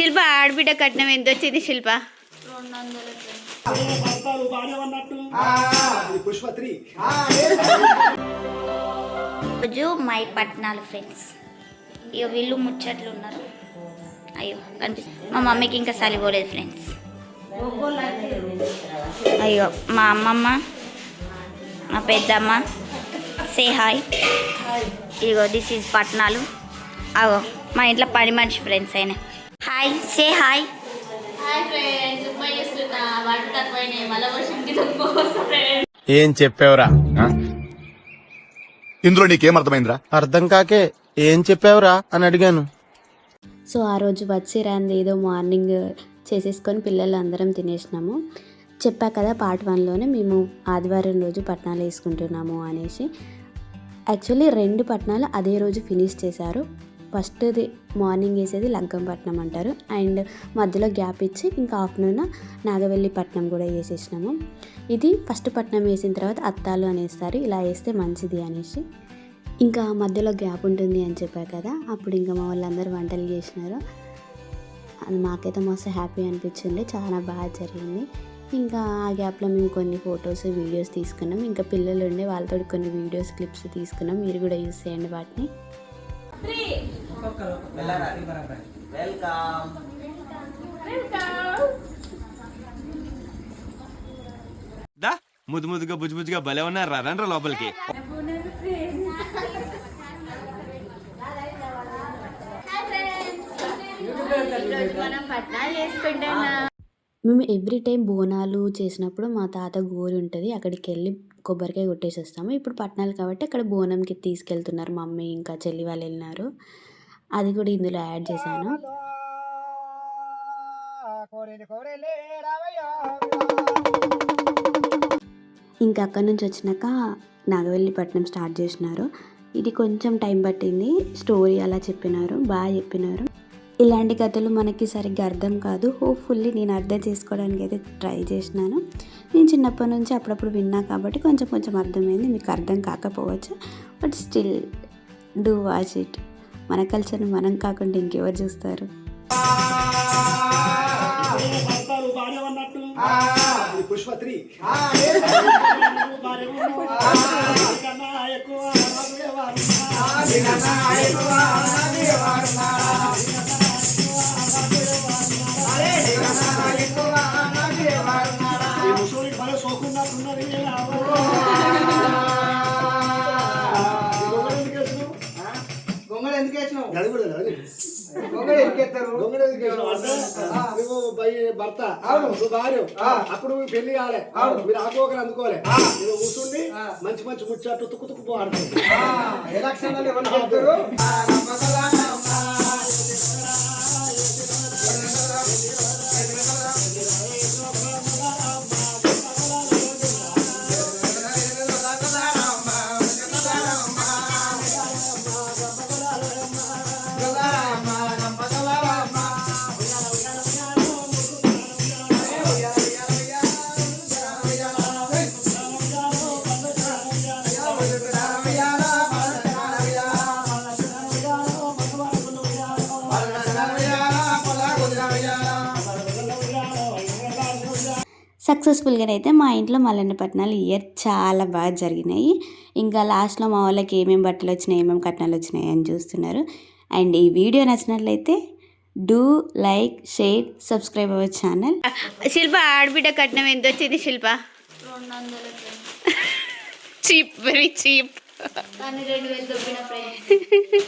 శిల్ప ఆడబిడ్డ కట్నం ఎంత వచ్చింది శిల్ప? రోజు మై పట్నాలు ఫ్రెండ్స్. ఇక వీళ్ళు ముచ్చట్లు ఉన్నారు. అయ్యో కనిపిస్తుంది. మా మమ్మీకి ఇంకా సలిపోలేదు ఫ్రెండ్స్. అయ్యో మా అమ్మమ్మ, మా పెద్దమ్మ సే హాయ్. ఇగో దిస్ ఈజ్ పట్నాలు. అగో మా ఇంట్లో పని మనిషి ఫ్రెండ్స్ అయినా. Hi say hi. ఏం చెప్పావురా? ఇందులో నీకేం అర్థమైందిరా? అర్థం కాకే ఏం చెప్పావురా అని అడిగాను. సో ఆ రోజు వచ్చి రాంది ఏదో మార్నింగ్ చేసేసుకొని పిల్లలు అందరం తినేసినాము. చెప్పా కదా పార్ట్ 1లోనే మేము ఆదివారం రోజు పట్నాలు వేసుకుంటున్నాము అనేసి. యాక్చువల్లీ 2 పట్నాలు అదే రోజు ఫినిష్ చేశారు. ఫస్ట్ది మార్నింగ్ వేసేది లంకంపట్నం అంటారు, అండ్ మధ్యలో గ్యాప్ ఇచ్చి ఇంకా ఆఫ్టర్నూన్ నాగవెల్లి పట్నం కూడా వేసేసినాము. ఇది ఫస్ట్ పట్నం వేసిన తర్వాత అత్తాలు అనేస్తారు, ఇలా వేస్తే మంచిది అనేసి. ఇంకా మధ్యలో గ్యాప్ ఉంటుంది అని చెప్పారు కదా, అప్పుడు ఇంకా మా వాళ్ళందరూ వంటలు చేసినారు. అది మాకైతే మస్తు హ్యాపీ అనిపించింది, చాలా బాగా జరిగింది. ఇంకా ఆ గ్యాప్లో మేము కొన్ని ఫొటోస్ వీడియోస్ తీసుకున్నాం. ఇంకా పిల్లలు ఉండే వాళ్ళతో కొన్ని వీడియోస్ క్లిప్స్ తీసుకున్నాం. మీరు కూడా యూస్ చేయండి వాటిని. ముద్దు ముద్దుగా బుజ్జు బుజ్జుగా భలే ఉన్నారు. రండ్రా లోపలికి. మేము ఎవ్రీ టైం బోనాలు చేసినప్పుడు మా తాత గోరి ఉంటుంది, అక్కడికి వెళ్ళి కొబ్బరికాయ కొట్టేసి వస్తాము. ఇప్పుడు పట్నాలు కాబట్టి అక్కడ బోనంకి తీసుకెళ్తున్నారు. మమ్మీ ఇంకా చెల్లి వాళ్ళు వెళ్ళినారు, అది కూడా ఇందులో యాడ్ చేశాను. ఇంకా అక్కడి నుంచి వచ్చినాక నాగవెల్లి పట్నం స్టార్ట్ చేసినారు. ఇది కొంచెం టైం పట్టింది, స్టోరీ అలా చెప్పినారు, బాగా చెప్పినారు. ఇలాంటి కథలు మనకి సరిగ్గా అర్థం కాదు, హోప్ఫుల్లీ నేను అర్థం చేసుకోవడానికి అయితే ట్రై చేసినాను. నేను చిన్నప్పటి నుంచి అప్పుడప్పుడు విన్నా కాబట్టి కొంచెం కొంచెం అర్థమైంది. మీకు అర్థం కాకపోవచ్చు, but still do watch it. మన కల్చర్ని మనం కాకుండా ఇంకెవరు చూస్తారు? పుష్పత్రి ముసలి బాగా సోకున్నట్టున్నది. గొంగళ ఎందుకు వేసినావు? భర్త భార్య అప్పుడు పెళ్లి కాలే, మీరు ఆకోకరు అందుకోలే, మీరు కూర్చుండి మంచి మంచి ముచ్చట్లు తుక్కు తుక్కు పోడుతుంది. సక్సెస్ఫుల్గా అయితే మా ఇంట్లో మల్లన్న పట్నాలు ఇయర్ చాలా బాగా జరిగినాయి. ఇంకా లాస్ట్లో మా వాళ్ళకి ఏమేమి బట్టలు వచ్చినాయి, ఏమేమి కట్నాలు వచ్చినాయి అని చూస్తున్నారు. అండ్ ఈ వీడియో నచ్చినట్లయితే do like, share, subscribe our channel. Shilpa ఆడబిడ్డ కట్నం ఎంత వచ్చింది శిల్ప? 200. Cheap, very cheap. 2000